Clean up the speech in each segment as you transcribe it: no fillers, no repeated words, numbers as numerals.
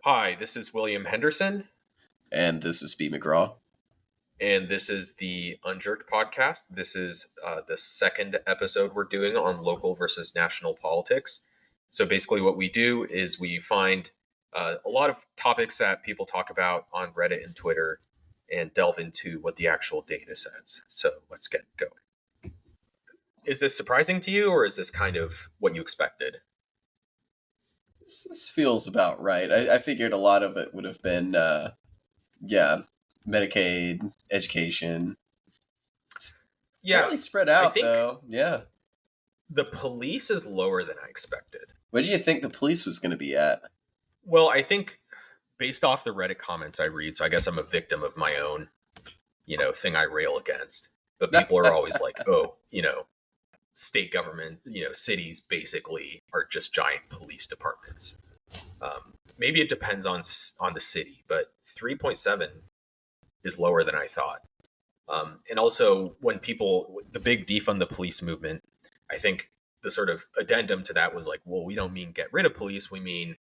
Hi, this is William Henderson, And this is B. McGraw. and this is the Unjerked podcast. This is the second episode we're doing on local versus national politics. So basically, what we do is we find a lot of topics that people talk about on Reddit and Twitter and delve into what the actual data says. So let's get going. Is this surprising to you, or is this kind of what you expected? This feels about right. I figured a lot of it would have been, Medicaid, education. It's Yeah, fairly spread I out, think though. Yeah. the police is lower than I expected. What did you think the police was going to be at? Well, I think based off the Reddit comments I read, so I guess I'm a victim of my own, thing I rail against. But people are always like, oh, state government, cities basically are just giant police departments. Maybe it depends on the city, but 3.7 is lower than I thought. And also, the big defund the police movement, I think the sort of addendum to that was like, well, we don't mean get rid of police, we mean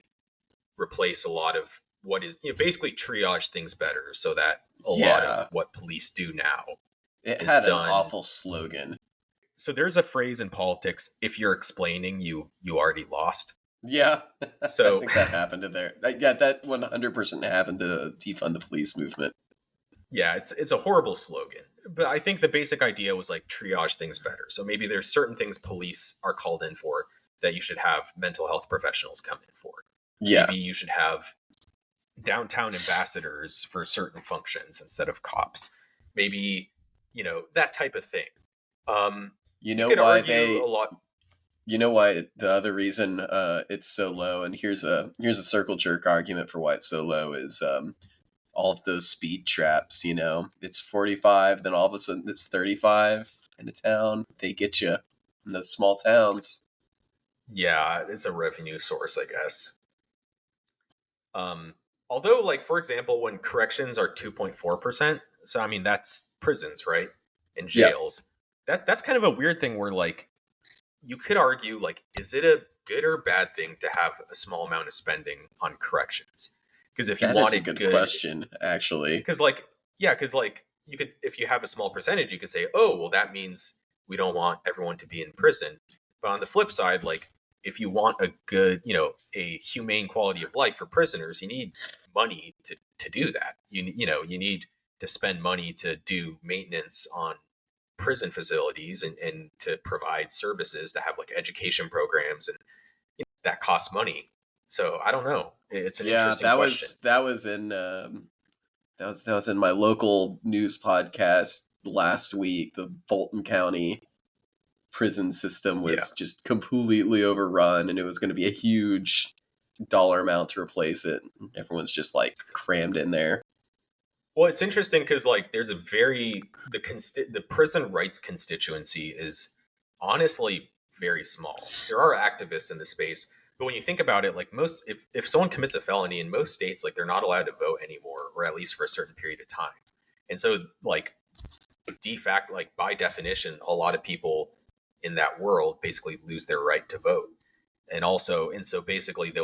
replace a lot of what is basically triage things better so that a lot of what police do now It is had done. an awful slogan. So there's a phrase in politics: if you're explaining, you already lost. Yeah. So I think that happened to there. Yeah, that 100% happened to defund the police movement. yeah, it's a horrible slogan, but I think the basic idea was like triage things better. So maybe there's certain things police are called in for that you should have mental health professionals come in for. Yeah. Maybe you should have downtown ambassadors for certain functions instead of cops. Maybe, that type of thing. You know could why argue a lot. You know why the other reason it's so low, and here's a circle jerk argument for why it's so low is all of those speed traps. It's 45, then all of a sudden it's 35 in a town. They get you in those small towns. Yeah, it's a revenue source, I guess. Although, like, for example, when corrections are 2.4%, so I mean that's prisons, right? And jails. That's kind of a weird thing where, like, you could argue, like, is it a good or bad thing to have a small amount of spending on corrections? Because if you That wanted is a good question, actually. because you could, if you have a small percentage, you could say, oh, well, that means we don't want everyone to be in prison. But on the flip side, like, if you want a good, a humane quality of life for prisoners, you need money to do that. You need to spend money to do maintenance on prison facilities and to provide services, to have like education programs, and that costs money. So I don't know. It's an interesting question. That was in my local news podcast last week. The Fulton County prison system was just completely overrun, and it was going to be a huge dollar amount to replace it. Everyone's just like crammed in there. Well, it's interesting because like there's the prison rights constituency is honestly very small. There are activists in the space, but when you think about it, like if someone commits a felony in most states, like they're not allowed to vote anymore, or at least for a certain period of time. And so like de facto, like by definition, a lot of people in that world basically lose their right to vote. And so basically they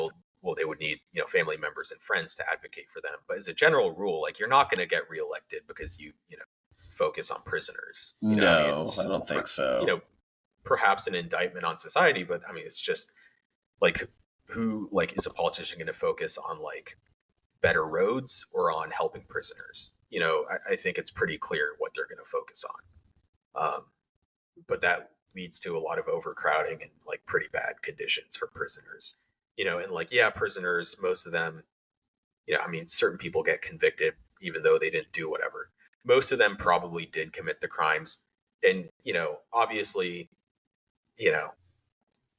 would need, family members and friends to advocate for them. But as a general rule, like you're not going to get reelected because you focus on prisoners. No, I don't think so. Perhaps an indictment on society, but I mean, it's just like who like is a politician going to focus on like better roads or on helping prisoners? I think it's pretty clear what they're going to focus on. But that leads to a lot of overcrowding and like pretty bad conditions for prisoners. And like, yeah, prisoners, most of them, I mean, certain people get convicted even though they didn't do whatever. Most of them probably did commit the crimes. And, obviously,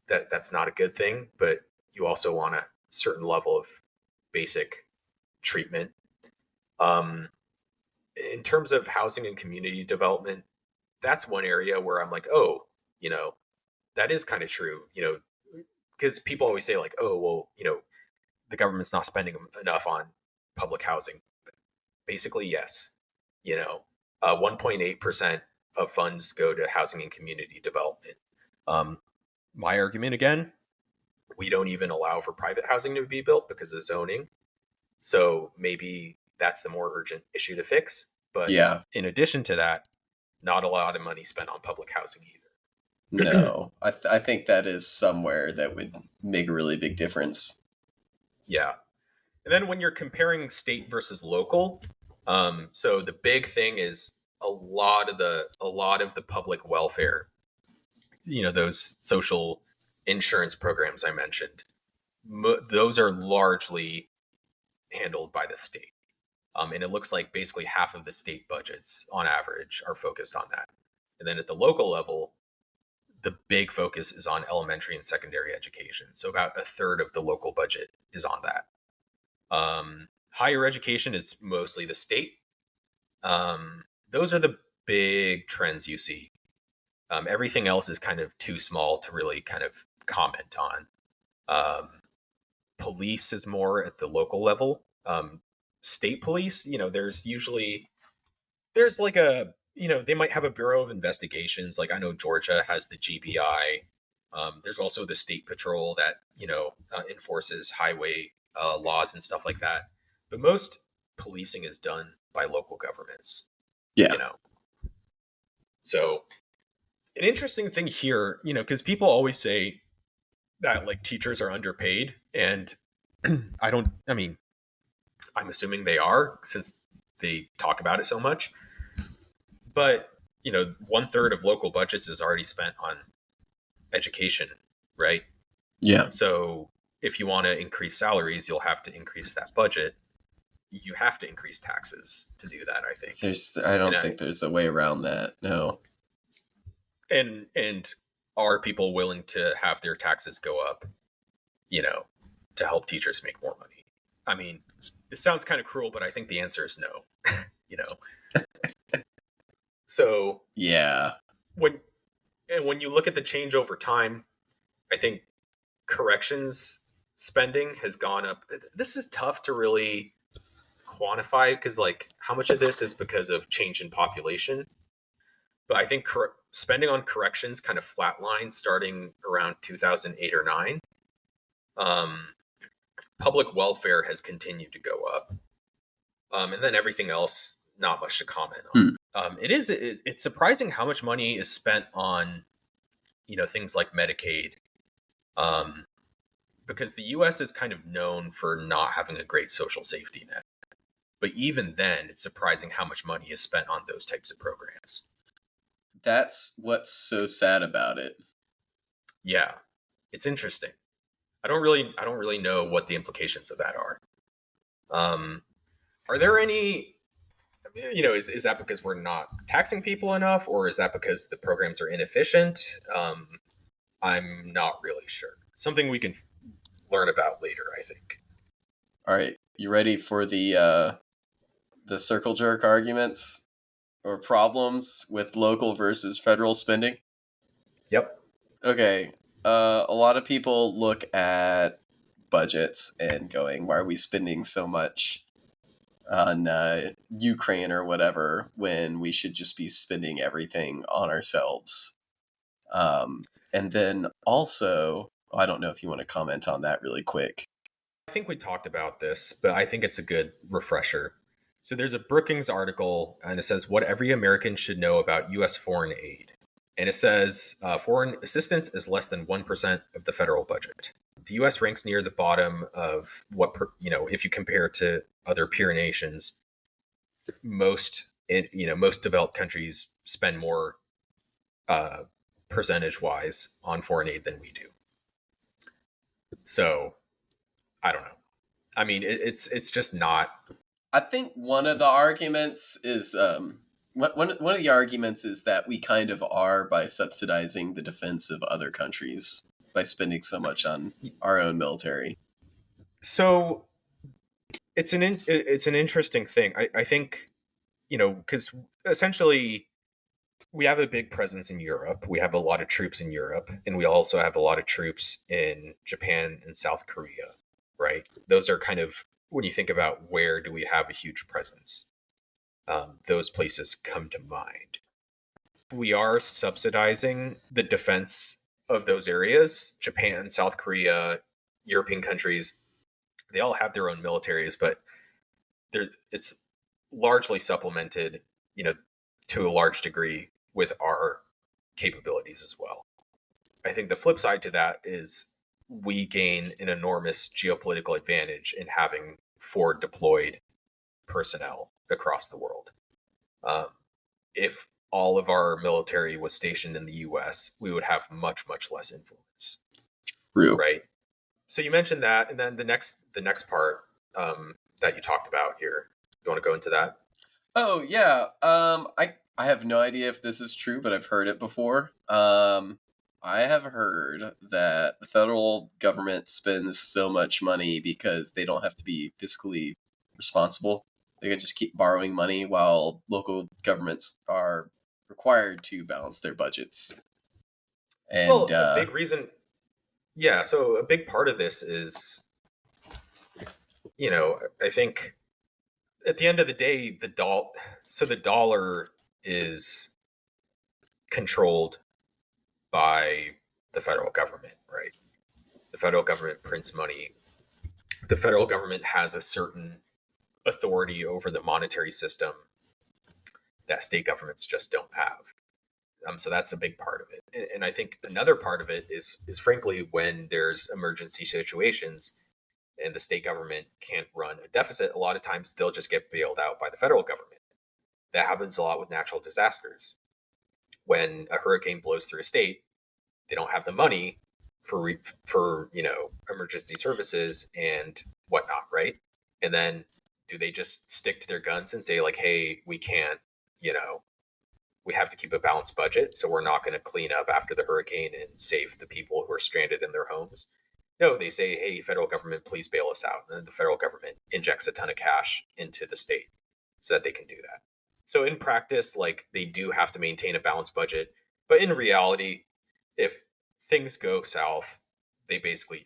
that's not a good thing, but you also want a certain level of basic treatment. In terms of housing and community development, that's one area where I'm like, oh, that is kind of true, because people always say like, oh, well, the government's not spending enough on public housing. Basically, yes. 1.8% of funds go to housing and community development. My argument again, we don't even allow for private housing to be built because of zoning. So maybe that's the more urgent issue to fix. But Yeah. in addition to that, not a lot of money spent on public housing either. No, I think that is somewhere that would make a really big difference. Yeah. And then when you're comparing state versus local, so the big thing is a lot of the public welfare, those social insurance programs I mentioned, those are largely handled by the state. And it looks like basically half of the state budgets on average are focused on that. And then at the local level, the big focus is on elementary and secondary education. So about a third of the local budget is on that. Higher education is mostly the state. Those are the big trends you see. Everything else is kind of too small to really kind of comment on. Police is more at the local level. State police, there's like they might have a Bureau of Investigations. Like I know Georgia has the GBI. There's also the State Patrol that, enforces highway laws and stuff like that. But most policing is done by local governments. Yeah. So an interesting thing here, because people always say that like teachers are underpaid, and I'm assuming they are since they talk about it so much. But, 1/3 of local budgets is already spent on education, right? Yeah. So if you want to increase salaries, you'll have to increase that budget. You have to increase taxes to do that, I think. I don't think there's a way around that. No. And are people willing to have their taxes go up, to help teachers make more money? I mean, this sounds kind of cruel, but I think the answer is no. So yeah, when you look at the change over time, I think corrections spending has gone up. This is tough to really quantify because, like, how much of this is because of change in population? But I think spending on corrections kind of flatlined starting around 2008 or 9. Public welfare has continued to go up, and then everything else, not much to comment on. It's surprising how much money is spent on, things like Medicaid, because the U.S. is kind of known for not having a great social safety net. But even then, it's surprising how much money is spent on those types of programs. That's what's so sad about it. Yeah, it's interesting. I don't really know what the implications of that are. Are there any? Is that because we're not taxing people enough, or is that because the programs are inefficient? I'm not really sure. Something we can learn about later, I think. All right, you ready for the circle jerk arguments or problems with local versus federal spending? Yep. Okay. A lot of people look at budgets and going, why are we spending so much on Ukraine or whatever when we should just be spending everything on ourselves? And then also, I don't know if you want to comment on that really quick. I think we talked about this, but I think it's a good refresher. So there's a Brookings article, and it says what every American should know about U.S. foreign aid. And it says foreign assistance is less than 1% of the federal budget. The U.S. ranks near the bottom of if you compare to other peer nations, most developed countries spend more percentage-wise on foreign aid than we do. So, I don't know. I mean, it's just not. I think one of the arguments is one of the arguments is that we kind of are by subsidizing the defense of other countries by spending so much on our own military. So it's an interesting thing. I think because essentially we have a big presence in Europe. We have a lot of troops in Europe, and we also have a lot of troops in Japan and South Korea, right? Those are kind of, when you think about where do we have a huge presence, those places come to mind. We are subsidizing the defense of those areas, Japan, South Korea, European countries. They all have their own militaries, but it's largely supplemented, to a large degree with our capabilities as well. I think the flip side to that is we gain an enormous geopolitical advantage in having forward deployed personnel across the world. If all of our military was stationed in the U.S., we would have much, much less influence. True. Right. So you mentioned that, and then the next part that you talked about here. You want to go into that? Oh yeah. I have no idea if this is true, but I've heard it before. I have heard that the federal government spends so much money because they don't have to be fiscally responsible. They can just keep borrowing money while local governments are required to balance their budgets. And a big reason, yeah. So a big part of this is, I think at the end of the day, the dollar is controlled by the federal government, right? The federal government prints money. The federal government has a certain authority over the monetary system that state governments just don't have. So that's a big part of it. And I think another part of it is frankly when there's emergency situations and the state government can't run a deficit, a lot of times they'll just get bailed out by the federal government. That happens a lot with natural disasters. When a hurricane blows through a state, they don't have the money for emergency services and whatnot, right? And then do they just stick to their guns and say like, hey, we can't, we have to keep a balanced budget, so we're not going to clean up after the hurricane and save the people who are stranded in their homes? No, they say, hey, federal government, please bail us out. And then the federal government injects a ton of cash into the state so that they can do that. So in practice, like they do have to maintain a balanced budget. But in reality, if things go south,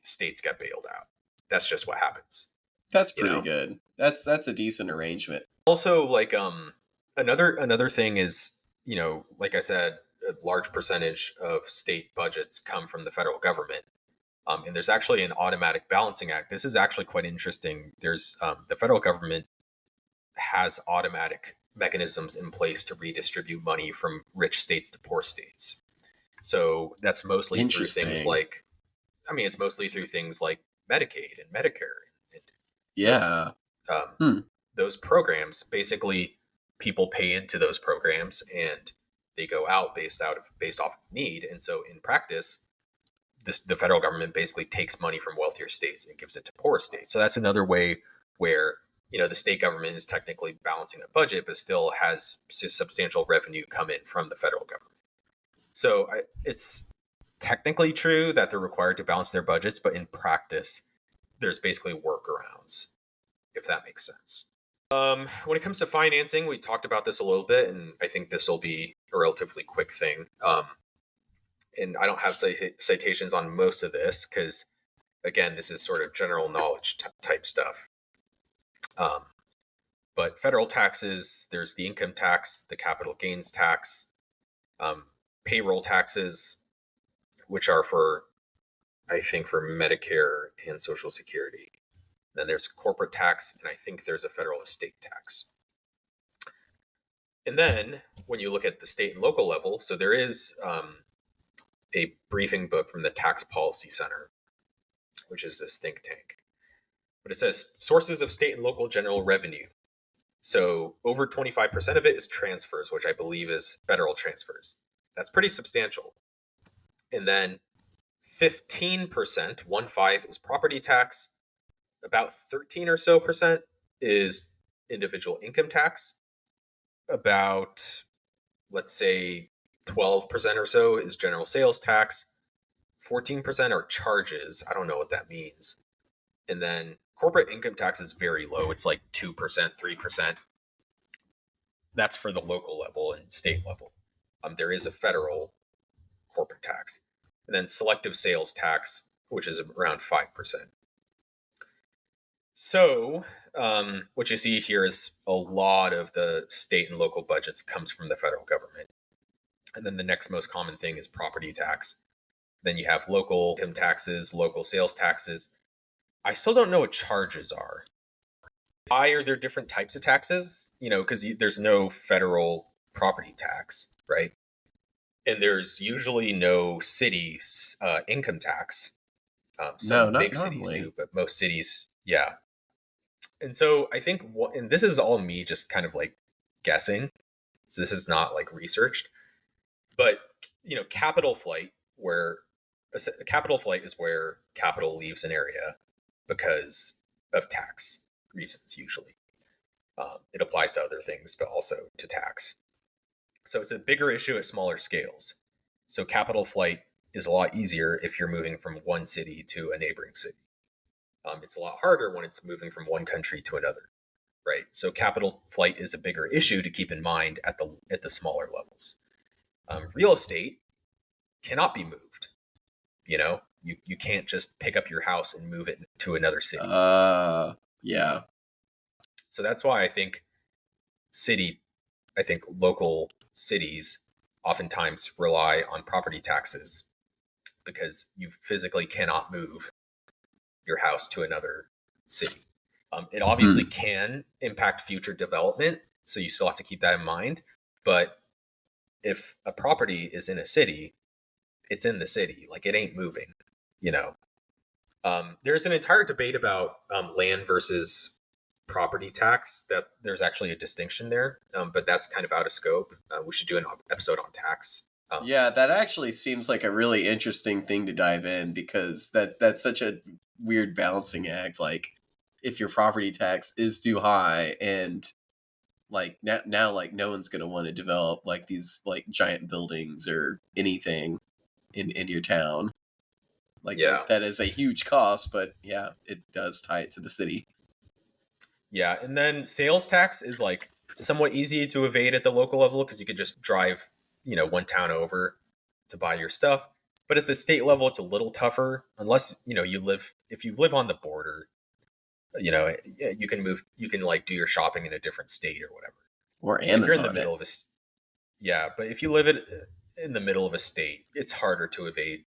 states get bailed out. That's just what happens. That's pretty good. That's a decent arrangement. Also, like another thing is, like I said, a large percentage of state budgets come from the federal government. And there's actually an automatic balancing act. This is actually quite interesting. There's the federal government has automatic mechanisms in place to redistribute money from rich states to poor states. So that's mostly through things like, it's mostly through things like Medicaid and Medicare. Yeah. Those programs, basically people pay into those programs and they go out based off of need. And so in practice, the federal government basically takes money from wealthier states and gives it to poor states. So that's another way where, the state government is technically balancing a budget, but still has substantial revenue come in from the federal government. So it's technically true that they're required to balance their budgets, but in practice, there's basically workarounds, if that makes sense. When it comes to financing, we talked about this a little bit, and I think this will be a relatively quick thing. And I don't have citations on most of this because, again, this is sort of general knowledge type stuff. But federal taxes, there's the income tax, the capital gains tax, payroll taxes, which are for Medicare and Social Security. Then there's corporate tax, and I think there's a federal estate tax. And then when you look at the state and local level, so there is a briefing book from the Tax Policy Center, which is this think tank. But it says sources of state and local general revenue. So over 25% of it is transfers, which I believe is federal transfers. That's pretty substantial. And then 15%, 1.5, is property tax. About 13 or so percent is individual income tax. About, let's say, 12% or so is general sales tax. 14% are charges. I don't know what that means. And then corporate income tax is very low. It's like 2%, 3%. That's for the local level and state level. There is a federal corporate tax. And then selective sales tax, which is around 5%. So what you see here is a lot of the state and local budgets comes from the federal government. And then the next most common thing is property tax. Then you have local income taxes, local sales taxes. I still don't know what charges are. Why are there different types of taxes? Because there's no federal property tax, right? And there's usually no city income tax. No, Some not big cities normally. do, but most cities, yeah. And so I think, and this is all me just kind of like guessing. So this is not like researched, but capital flight, where capital flight is where capital leaves an area because of tax reasons. Usually, it applies to other things, but also to tax. So it's a bigger issue at smaller scales. So capital flight is a lot easier if you're moving from one city to a neighboring city. It's a lot harder when it's moving from one country to another, right? So capital flight is a bigger issue to keep in mind at the smaller levels. Real estate cannot be moved. You can't just pick up your house and move it to another city. Yeah. So that's why I think local cities oftentimes rely on property taxes, because you physically cannot move your house to another city. It obviously can impact future development, so you still have to keep that in mind. But if a property is in a city, it's in the city. Like, it ain't moving. There's an entire debate about land versus property tax. That there's actually a distinction there, but that's kind of out of scope. We should do an episode on tax. Yeah, that actually seems like a really interesting thing to dive in, because that's such a weird balancing act. Like, if your property tax is too high, and like now like no one's gonna want to develop like these like giant buildings or anything in your town. Like, Yeah. that is a huge cost, but yeah, it does tie it to the city. Yeah, and then sales tax is like somewhat easy to evade at the local level, because you could just drive, one town over to buy your stuff. But at the state level, it's a little tougher, unless if you live on the border, you can like do your shopping in a different state or whatever. Or But if you're in the Amazon it. middle of but if you live in the middle of a state, it's harder to evade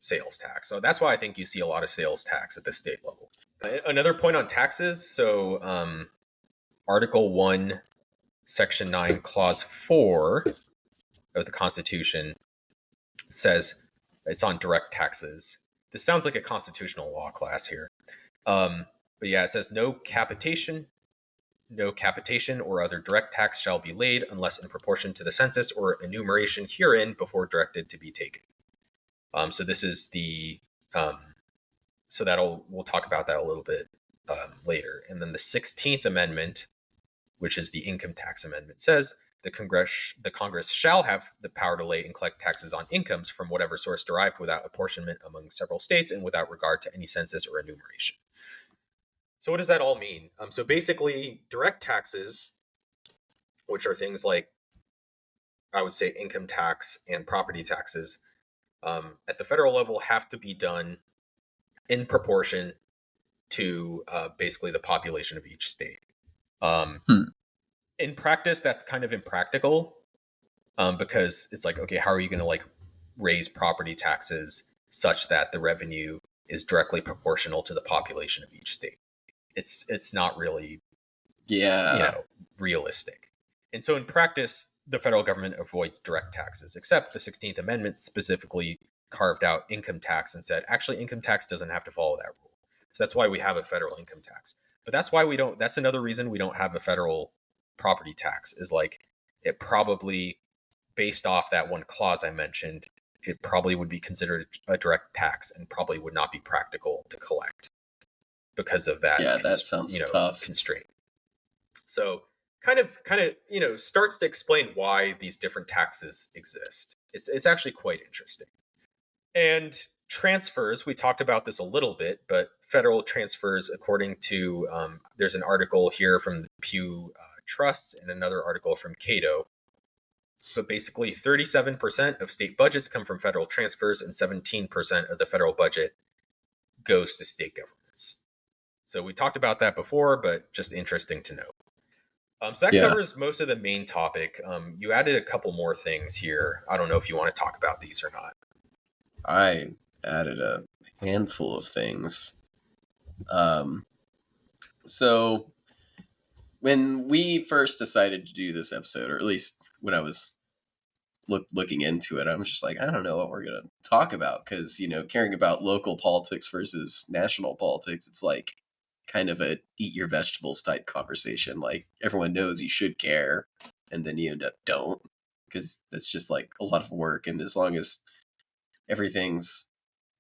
sales tax. So that's why I think you see a lot of sales tax at the state level. Another point on taxes. So Article 1, Section 9, Clause 4 of the Constitution says it's on direct taxes. This sounds like a constitutional law class here. But yeah, it says no capitation or other direct tax shall be laid unless in proportion to the census or enumeration herein before directed to be taken. So this is the we'll talk about that a little bit later. And then the 16th Amendment, which is the income tax amendment, says the Congress shall have the power to lay and collect taxes on incomes from whatever source derived without apportionment among several states and without regard to any census or enumeration. So what does that all mean? So basically, direct taxes, which are things like, I would say, income tax and property taxes, at the federal level have to be done in proportion to basically the population of each state. In practice, that's kind of impractical, because it's like, okay, how are you going to like raise property taxes such that the revenue is directly proportional to the population of each state? It's not really realistic. And so in practice, the federal government avoids direct taxes, except the 16th Amendment specifically carved out income tax and said, actually, income tax doesn't have to follow that rule. So that's why we have a federal income tax. But that's another reason we don't have a federal property tax, is like, it probably, based off that one clause I mentioned, it probably would be considered a direct tax and probably would not be practical to collect because of that. Yeah, that sounds tough. Constraint. So kind of starts to explain why these different taxes exist. It's actually quite interesting. And transfers, we talked about this a little bit, but federal transfers, according to, there's an article here from the Pew Trust and another article from Cato. But basically, 37% of state budgets come from federal transfers, and 17% of the federal budget goes to state governments. So we talked about that before, but just interesting to know. So that covers most of the main topic. You added a couple more things here. I don't know if you want to talk about these or not. I added a handful of things. So when we first decided to do this episode, or at least when I was looking into it, I was just like, I don't know what we're going to talk about, because, caring about local politics versus national politics, it's like kind of a eat your vegetables type conversation. Like, everyone knows you should care, and then you end up don't, because that's just like a lot of work. And as long as everything's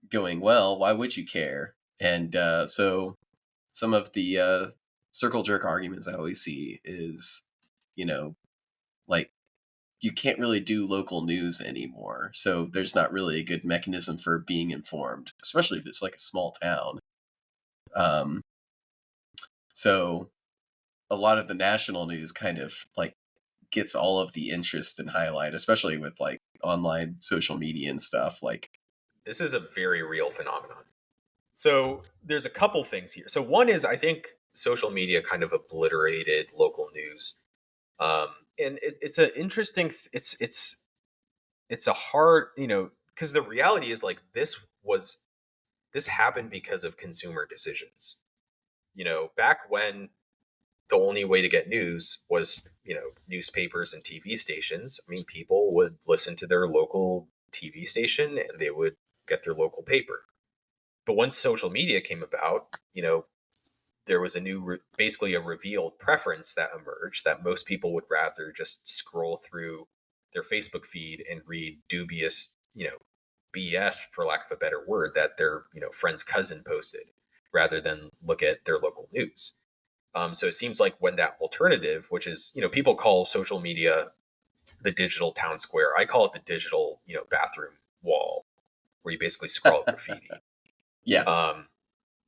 going well, why would you care? And so some of the circle jerk arguments I always see is, like, you can't really do local news anymore. So there's not really a good mechanism for being informed, especially if it's like a small town. Um, so a lot of the national news kind of like gets all of the interest and highlight, especially with like online social media and stuff. Like, This is a very real phenomenon. So there's a couple things here. So one is, I think social media kind of obliterated local news, and it's an interesting. It's a hard, because the reality is like this happened because of consumer decisions. Back when the only way to get news was newspapers and TV stations. I mean, people would listen to their local TV station and they would get their local paper. But once social media came about, there was basically a revealed preference that emerged that most people would rather just scroll through their Facebook feed and read dubious, BS, for lack of a better word, that their, friend's cousin posted, rather than look at their local news. So it seems like when that alternative, which is, people call social media the digital town square, I call it the digital, bathroom wall, where you basically scroll graffiti. yeah.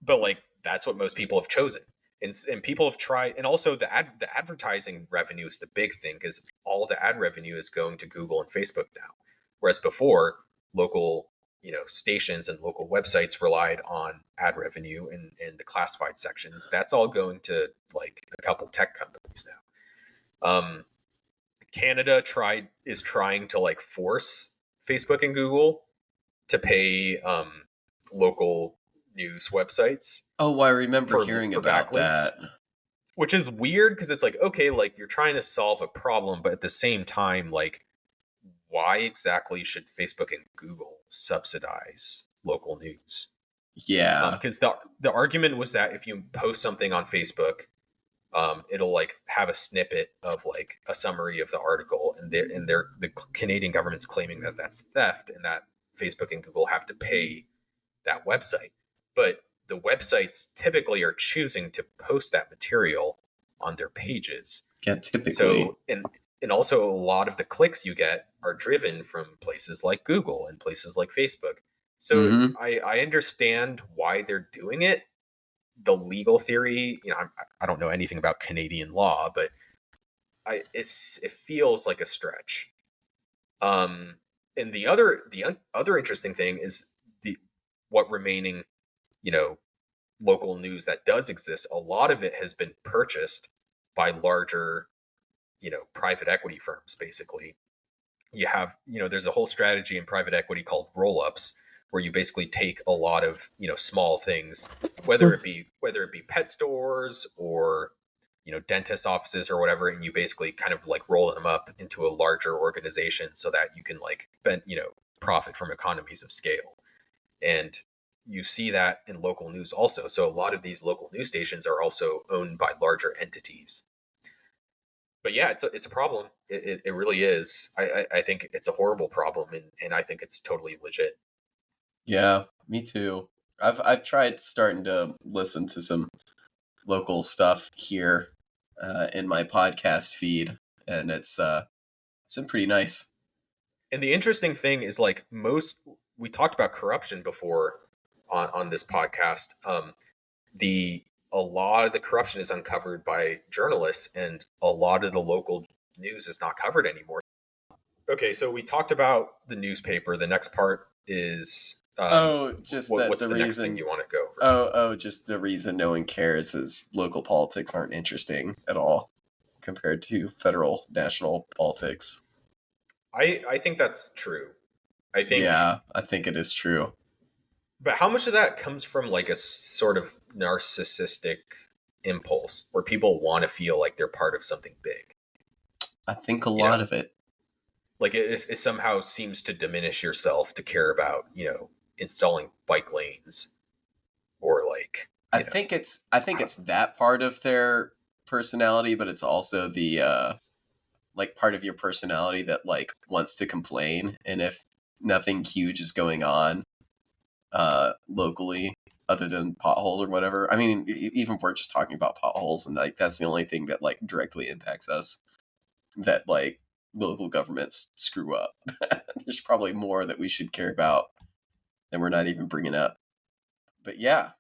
But like, that's what most people have chosen. And people have tried, and also the advertising revenue is the big thing, because all the ad revenue is going to Google and Facebook now. Whereas before, local, stations and local websites relied on ad revenue and the classified sections. That's all going to like a couple tech companies now. Canada is trying to like force Facebook and Google to pay local news websites. Oh, I remember hearing about that. Which is weird, because it's like, okay, like, you're trying to solve a problem, but at the same time, like, why exactly should Facebook and Google subsidize local news? Yeah. Because the argument was that if you post something on Facebook, it'll like have a snippet of like a summary of the article, and the Canadian government's claiming that that's theft, and that Facebook and Google have to pay that website. But the websites typically are choosing to post that material on their pages. Yeah, typically. So, and also a lot of the clicks you get are driven from places like Google and places like Facebook. So I understand why they're doing it. The legal theory, I don't know anything about Canadian law, but it feels like a stretch. And the other interesting thing is what remaining, local news that does exist. A lot of it has been purchased by larger, private equity firms. Basically, you have, there's a whole strategy in private equity called roll-ups, where you basically take a lot of, small things, whether it be pet stores or, dentist offices or whatever, and you basically kind of like roll them up into a larger organization so that you can like profit from economies of scale. And you see that in local news also. So a lot of these local news stations are also owned by larger entities. But yeah, it's a problem. It really is. I think it's a horrible problem, and I think it's totally legit. Yeah, me too. I've tried starting to listen to some local stuff here in my podcast feed, and it's been pretty nice. And the interesting thing is, like, we talked about corruption before on this podcast. A lot of the corruption is uncovered by journalists, and a lot of the local news is not covered anymore. Okay, so we talked about the newspaper. The next part is what's the next thing you want to go over? Just the reason no one cares is local politics aren't interesting at all compared to federal national politics. I think that's true. I think it is true. But how much of that comes from like a sort of narcissistic impulse where people want to feel like they're part of something big? I think a You lot know, of it. like it somehow seems to diminish yourself to care about, installing bike lanes or like, I think it's that part of their personality, but it's also the like part of your personality that like wants to complain, and if nothing huge is going on locally other than potholes or whatever. I mean, even if we're just talking about potholes, and like that's the only thing that like directly impacts us, that like local governments screw up. There's probably more that we should care about that we're not even bringing up. But yeah,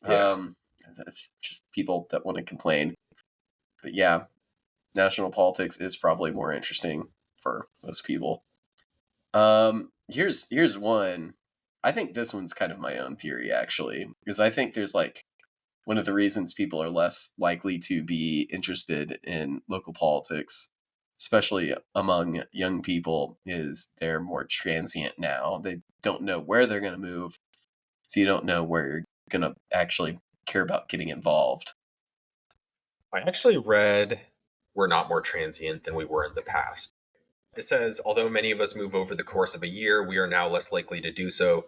yeah. it's just people that want to complain. But yeah, national politics is probably more interesting for most people. Here's one. I think this one's kind of my own theory actually, because I think there's like one of the reasons people are less likely to be interested in local politics, especially among young people, is they're more transient now. They don't know where they're going to move, so you don't know where you're going to actually care about getting involved. I actually read we're not more transient than we were in the past. It says, although many of us move over the course of a year, we are now less likely to do so.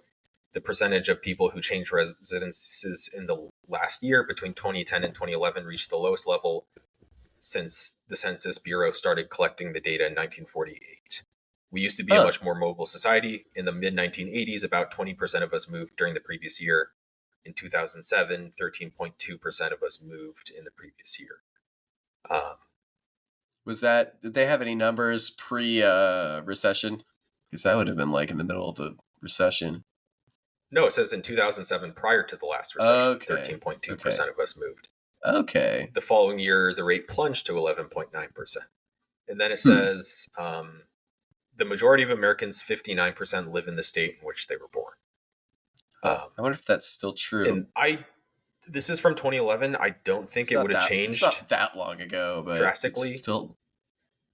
The percentage of people who changed residences in the last year between 2010 and 2011 reached the lowest level since the Census Bureau started collecting the data in 1948. We used to be a Huh. much more mobile society. In the mid 1980s, about 20% of us moved during the previous year. In 2007, 13.2% of us moved in the previous year. Did they have any numbers pre recession? Because that would have been like in the middle of the recession. No, it says in 2007, prior to the last recession, Okay. 13.2% of us moved. Okay. The following year, the rate plunged to 11.9%. And then it Hmm. says the majority of Americans, 59%, live in the state in which they were born. I wonder if that's still true. And this is from 2011. I don't think it would have It's changed not that long ago, but it's drastically. still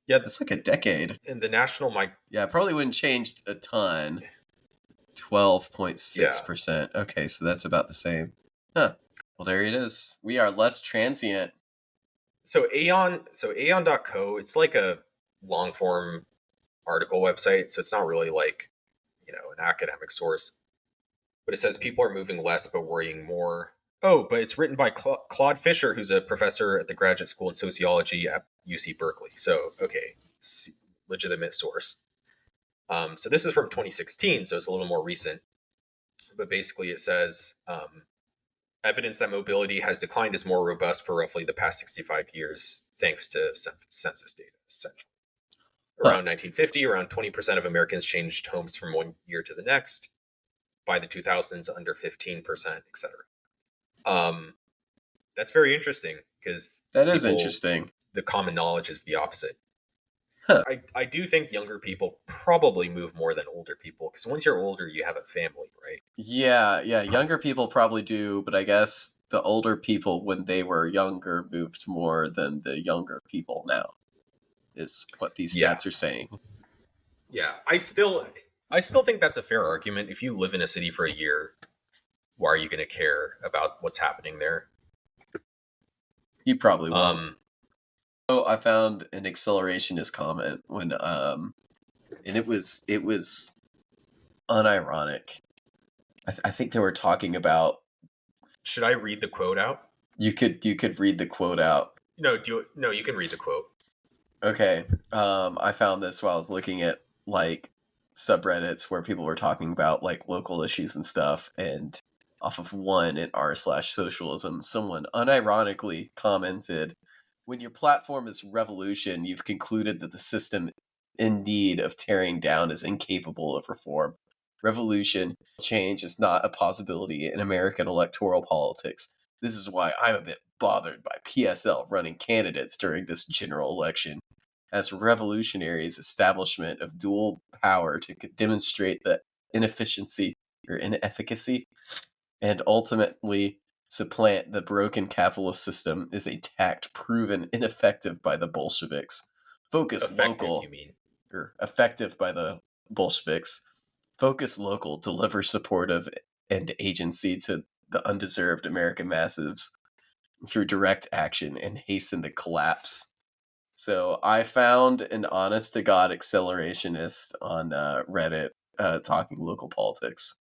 Yeah, that's like a decade. in the national, Yeah, it probably wouldn't change a ton. yeah. 12.6%. Okay, so that's about the same. Huh. Well, there it is. We are less transient. So Aeon.co, it's like a long form article website. So it's not really like, an academic source. But it says people are moving less but worrying more. Oh, but it's written by Claude Fisher, who's a professor at the graduate school in sociology at UC Berkeley. So, okay, legitimate source. So this is from 2016, so it's a little more recent. But basically, it says evidence that mobility has declined is more robust for roughly the past 65 years, thanks to census data, essentially. Huh. Around 1950, around 20% of Americans changed homes from one year to the next. By the 2000s, under 15%, etc. That's very interesting because That is interesting. the common knowledge is the opposite. Huh. I do think younger people probably move more than older people because once you're older, you have a family, right? Yeah, younger people probably do, but I guess the older people when they were younger moved more than the younger people now, is what these Yeah, stats are saying. yeah. I still think that's a fair argument. If you live in a city for a year, why are you going to care about what's happening there? You probably won't. Um, Oh, I found an accelerationist comment when and it was unironic. I think they were talking about. should I read the quote out? You could read the quote out. No, no, you can read the quote. Okay. I found this while I was looking at like subreddits where people were talking about like local issues and stuff, and off of one in r/socialism, someone unironically commented, "When your platform is revolution, you've concluded that the system in need of tearing down is incapable of reform. Revolution change is not a possibility in American electoral politics. This is why I'm a bit bothered by PSL running candidates during this general election. As revolutionaries' establishment of dual power to demonstrate the inefficiency or inefficacy and ultimately supplant the broken capitalist system is a tact proven ineffective by the Bolsheviks. Focus Effective, local, you mean? or effective by the Bolsheviks. Focus local, deliver supportive end agency to the undeserved American masses through direct action and hasten the collapse. So I found an honest-to-God accelerationist on Reddit talking local politics.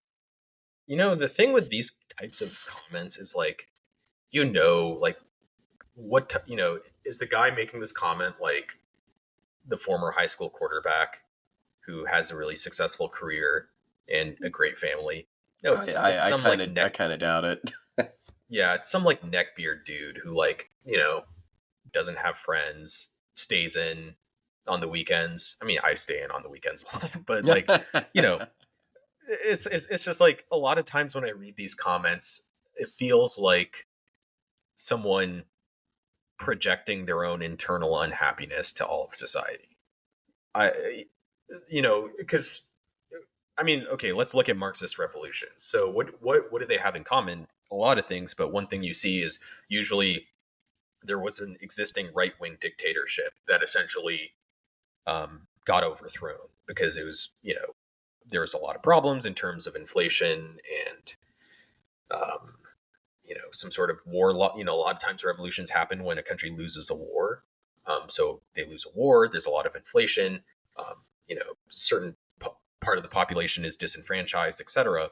The thing with these types of comments is like, like is the guy making this comment like the former high school quarterback who has a really successful career and a great family? No, it's some I kind of doubt it. Yeah, it's some like neckbeard dude who like, doesn't have friends, stays in on the weekends. I mean, I stay in on the weekends, but like, it's just like a lot of times when I read these comments, it feels like someone projecting their own internal unhappiness to all of society. Because I mean, okay, let's look at Marxist revolutions. So what do they have in common? A lot of things, but one thing you see is usually there was an existing right-wing dictatorship that essentially got overthrown because it was, there was a lot of problems in terms of inflation and, some sort of war. A lot of times revolutions happen when a country loses a war. So they lose a war. There's a lot of inflation. Certain part of the population is disenfranchised, etc.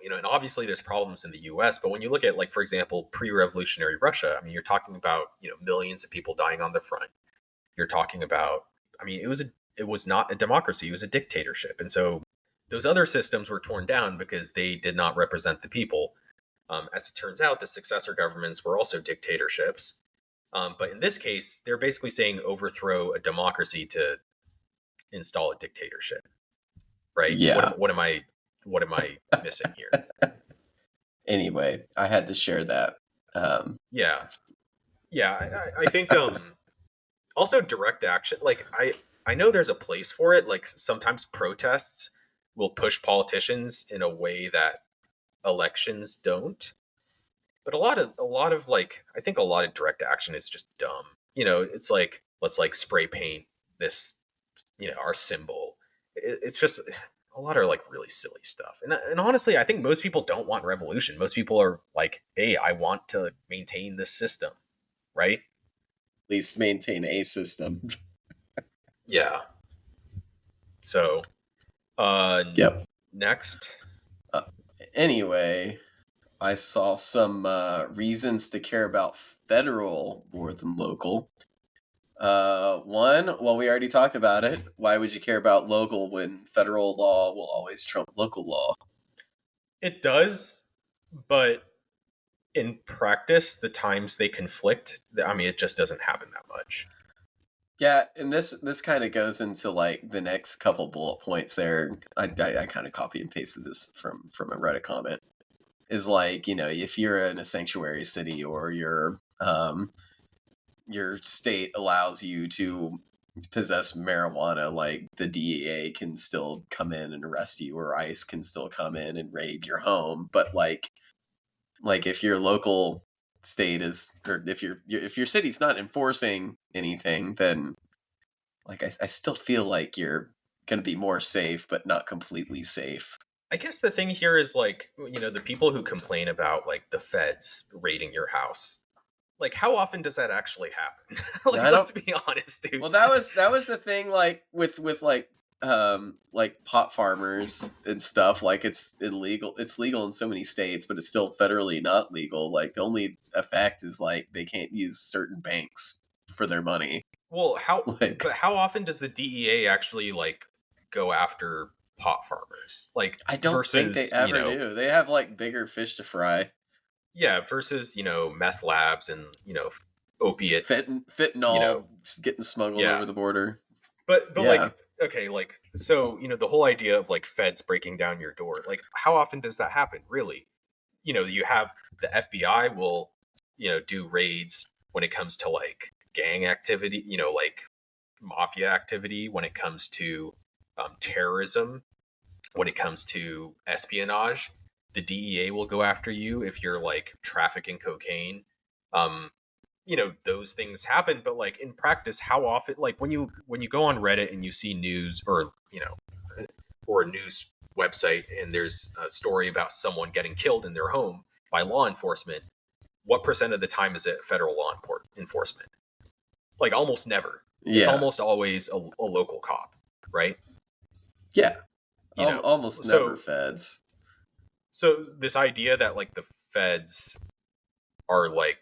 And obviously there's problems in the US, but when you look at, like, for example, pre-revolutionary Russia, I mean, you're talking about, millions of people dying on the front. You're talking about, I mean, it was not a democracy, it was a dictatorship. And so those other systems were torn down because they did not represent the people. As it turns out, the successor governments were also dictatorships. But in this case, they're basically saying overthrow a democracy to install a dictatorship, right? Yeah. What am I missing here? Anyway, I had to share that. Yeah. I think also direct action. Like I know there's a place for it. Like sometimes protests will push politicians in a way that elections don't. But a lot of like, I think a lot of direct action is just dumb. It's like, let's like spray paint this, our symbol. It's just a lot of like really silly stuff. And honestly, I think most people don't want revolution. Most people are like, hey, I want to maintain this system, right? At least maintain a system. Yeah. So, yep. Next. Anyway, I saw some reasons to care about federal more than local. One, well, we already talked about it. Why would you care about local when federal law will always trump local law? It does, but in practice, the times they conflict, I mean, it just doesn't happen that much. Yeah, and this kind of goes into like the next couple bullet points there. I kind of copy and pasted this from a Reddit comment. Is like, if you're in a sanctuary city or your state allows you to possess marijuana, like the DEA can still come in and arrest you, or ICE can still come in and raid your home. But like if your local state is, or if your city's not enforcing anything, then like I still feel like you're gonna be more safe, but not completely safe. I guess the thing here is like, the people who complain about like the feds raiding your house, like how often does that actually happen? Like, let's be honest, dude. Well, that was the thing, like with like pot farmers and stuff. Like it's illegal. It's legal in so many states, but it's still federally not legal. Like the only effect is like they can't use certain banks for their money. Well, but how often does the DEA actually like go after pot farmers? Like, I don't think they ever do. They have like bigger fish to fry. Yeah, versus meth labs and opiate fentanyl getting smuggled over the border. But like, okay, like, so the whole idea of like feds breaking down your door, like how often does that happen? Really, you have the FBI will do raids when it comes to like gang activity, like mafia activity, when it comes to terrorism, when it comes to espionage. The DEA will go after you if you're like trafficking cocaine. Those things happen, but like in practice, how often, like when you go on Reddit and you see news or or a news website and there's a story about someone getting killed in their home by law enforcement, what percent of the time is it federal law enforcement? Like almost never. It's almost always a local cop, right? Yeah. Almost never feds. So this idea that like the feds are like,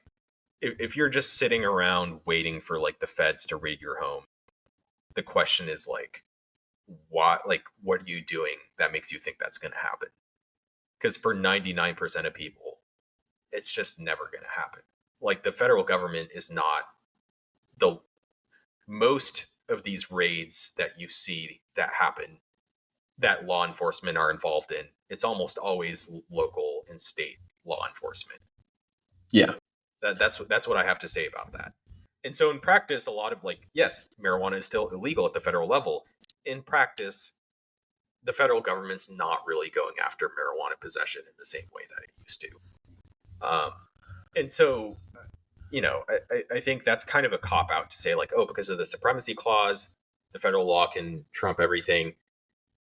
if you're just sitting around waiting for like the feds to raid your home, the question is like, what are you doing that makes you think that's going to happen? Because for 99% of people, it's just never going to happen. Like the federal government is not the most of these raids that you see that happen that law enforcement are involved in. It's almost always local and state law enforcement. Yeah. That's what I have to say about that. And so in practice, a lot of like, yes, marijuana is still illegal at the federal level. In practice, the federal government's not really going after marijuana possession in the same way that it used to. And so, I think that's kind of a cop-out to say like, oh, because of the Supremacy Clause, the federal law can trump everything.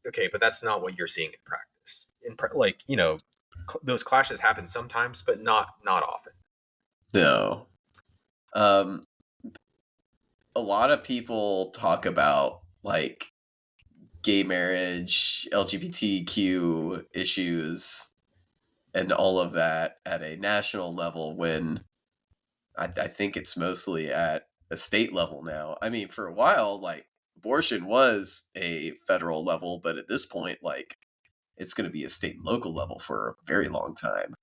Okay, but that's not what you're seeing in practice. Those clashes happen sometimes, but not often. No. A lot of people talk about like gay marriage, LGBTQ issues, and all of that at a national level when I think it's mostly at a state level now. I mean, for a while, like abortion was a federal level, but at this point, like it's going to be a state and local level for a very long time.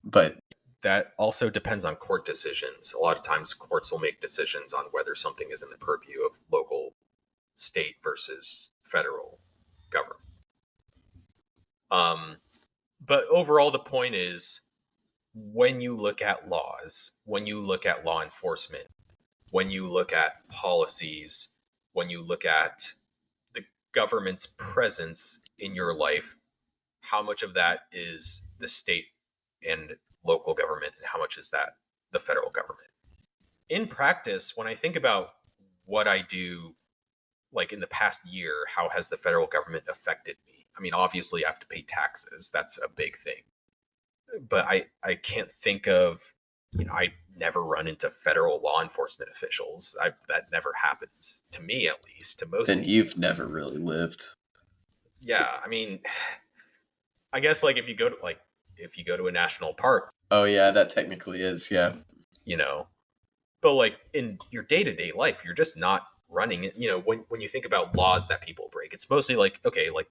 But that also depends on court decisions. A lot of times courts will make decisions on whether something is in the purview of local, state versus federal government. But overall, the point is, when you look at laws, when you look at law enforcement, when you look at policies, when you look at the government's presence in your life, how much of that is the state and local government, and how much is that the federal government? In practice, when I think about what I do, like in the past year, how has the federal government affected me? I mean, obviously, I have to pay taxes. That's a big thing. But I can't think of, I never run into federal law enforcement officials. That never happens to me, at least. To most. Then you've never really lived. Yeah, I mean, I guess like if you go to a national park. Oh yeah, that technically is, yeah. But like in your day-to-day life, you're just not running it. When you think about laws that people break, it's mostly like, okay, like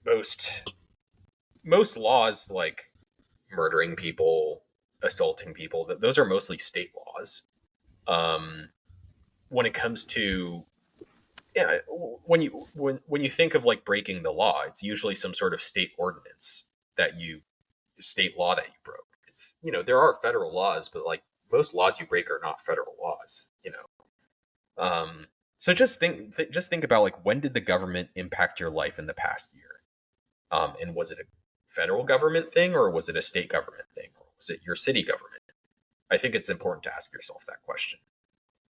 most laws, like murdering people, assaulting people, those are mostly state laws. When it comes to, yeah, when you think of like breaking the law, it's usually some sort of state ordinance state law that you broke. It's, there are federal laws, but like most laws you break are not federal laws. So just think about like, when did the government impact your life in the past year? And was it a federal government thing, or was it a state government thing, or was it your city government? I think it's important to ask yourself that question.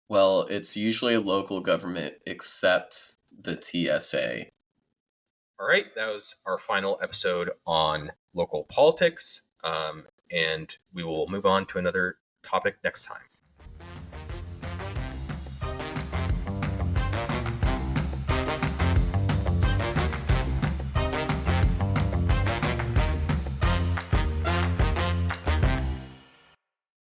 Well, it's usually a local government, except the TSA. All right, that was our final episode on local politics, and we will move on to another topic next time.